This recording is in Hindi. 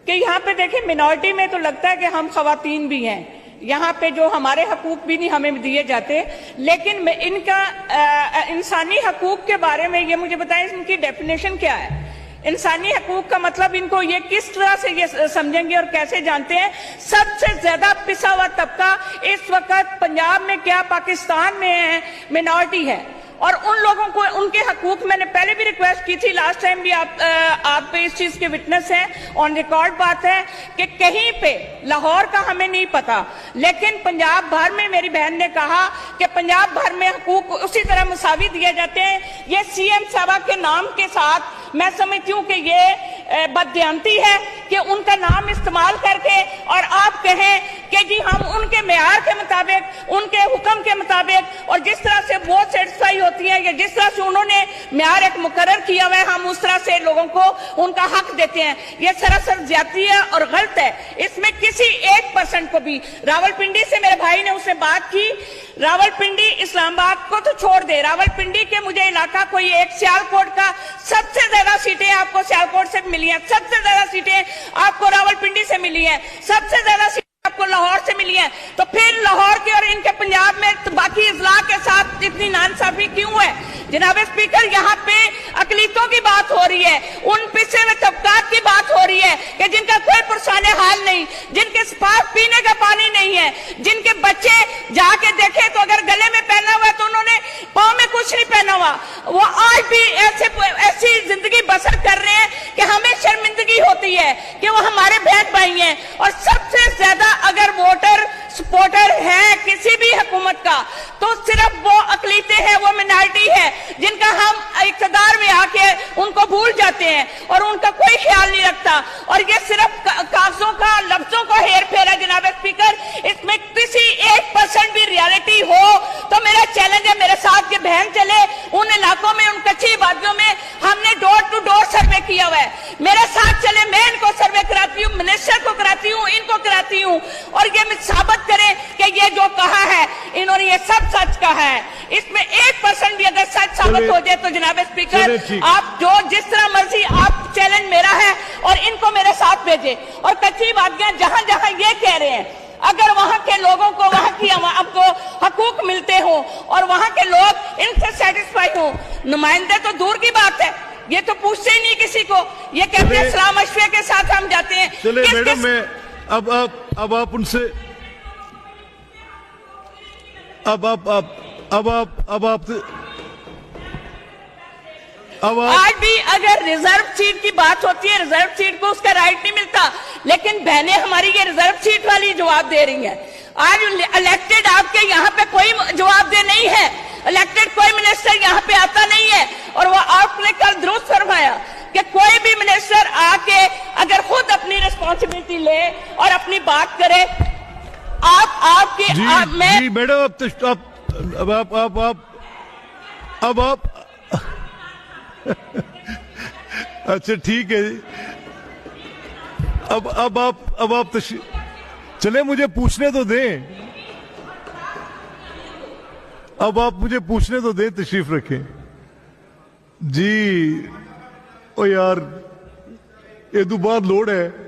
कि यहाँ पे देखिए मिनॉरिटी में तो लगता है कि हम खवातीन भी हैं, यहाँ पे जो हमारे हकूक भी नहीं हमें दिए जाते, लेकिन इनका इंसानी हकूक के बारे में ये मुझे बताएं, इनकी डेफिनेशन क्या है? इंसानी हकूक का मतलब इनको ये किस तरह से ये समझेंगे और कैसे जानते हैं? सबसे ज्यादा पिसा हुआ तबका इस वक्त पंजाब में क्या पाकिस्तान में है, मिनॉरिटी है। और उन लोगों को उनके हकूक, मैंने पहले भी रिक्वेस्ट की थी, लास्ट टाइम भी आप इस चीज के विटनेस हैं, ऑन रिकॉर्ड बात है कि कहीं पे लाहौर का हमें नहीं पता, लेकिन पंजाब भर में मेरी बहन ने कहा कि पंजाब भर में हकूक उसी तरह मुसावी दिए जाते हैं। ये सीएम साहबा के नाम के साथ मैं समझती हूँ कि ये बददियांती है कि उनका नाम इस्तेमाल करके और आप कहें कि जी हम उनके मेयार के मुताबिक, उनके हुक्म के मुताबिक, और जिस तरह से वो सेटिस्फाई होती है या जिस तरह से उन्होंने मेयार एक मुकर्रर किया हुआ है, हम उस तरह से लोगों को उनका हक देते हैं। ये सरासर ज्यादती है और गलत है। इसमें किसी 1% को भी, रावलपिंडी से मेरे भाई ने उससे बात की, रावलपिंडी इस्लामाबाद को तो छोड़ दे, रावलपिंडी के मुझे इलाका कोई एक, सियालकोट का सबसे ज्यादा सीटें आपको सियालकोट से मिली हैं, सबसे ज्यादा सीटें आपको रावलपिंडी से मिली हैं, सबसे ज्यादा सीटें आपको लाहौर से मिली हैं। तो फिर लाहौर के और इनके पंजाब में तो बाकी इजला के साथ इतनी नाइंसाफी क्यों है? जनाब स्पीकर, यहाँ पे अकलीतों की बात हो रही है, उन पिछड़े हुए तबकात की बात हो रही है कि जिनका कोई पुरसाने हाल नहीं, जिनके पास पीने का पानी नहीं है, जिनके बच्चे जाके देखे तो अगर गले में पहना हुआ है तो उन्होंने पाँव में कुछ नहीं पहना हुआ, वो आज भी ऐसी जिंदगी बसर कर रहे हैं कि हमें शर्मिंदगी होती है कि वो हमारे बहन भाई हैं। और सबसे ज्यादा अगर वोटर सपोर्टर है किसी भी हुकूमत का तो सिर्फ वो अकलीते हैं, वो मिनॉरिटी है, जिनका हम इक़्तिदार में आके उनको भूल जाते हैं और उनका कोई ख्याल नहीं रखता। और ये सिर्फ कागजों का, लफ्जों का हेर फेर है। जनाब स्पीकर, इसमें किसी 1% भी रियलिटी हो तो मेरा चैलेंज है, मेरे साथ ये बहन चले उन इलाकों में, उन कच्ची वादियों में हमने डोर टू डोर सर्वे किया हुआ है, मेरे साथ चले, मैं इनको सर्वे कराती हूँ, मिनिस्टर को कराती हूँ, इनको कराती हूँ, और ये साबित करें कि ये जो कहा है इन्होंने ये सब सच कहा है। इसमें 1% भी अगर सच साबित हो जाए तो जनाब स्पीकर, आप जो जिस तरह मर्जी, आप चैलेंज मेरा है और इनको मेरे साथ भेजे। और कच्ची वादियां जहां जहां ये कह रहे हैं, अगर वहां के लोगों को वहां की आपको हकूक मिलते हो और वहां के लोग इनसे सेटिस्फाई हो, नुमाइंदे तो दूर की बात है, ये तो पूछते ही नहीं किसी को, ये कहते हैं सलाम मशवरे के साथ हम जाते हैं। चले मैडम, मैं अब आप उनसे आज भी अगर रिजर्व सीट की बात होती है, रिजर्व सीट को उसका राइट नहीं मिलता, लेकिन बहनें हमारी ये रिजर्व सीट वाली जवाब दे रही हैं। आज इलेक्टेड आपके यहाँ पे कोई जवाबदेह नहीं है, इलेक्टेड कोई मिनिस्टर यहाँ पे आता नहीं है। और वो आपने कल दुरुस्त फरमाया कि कोई भी मिनिस्टर आके अगर खुद अपनी रिस्पॉन्सिबिलिटी ले और अपनी बात करे, आपकी जी मैडम, अब आप अच्छा ठीक है जी, अब आप चले, मुझे पूछने तो दें, अब आप मुझे पूछने तो दें, तशरीफ रखें जी। ओ यार, ये तो बहुत लोड है।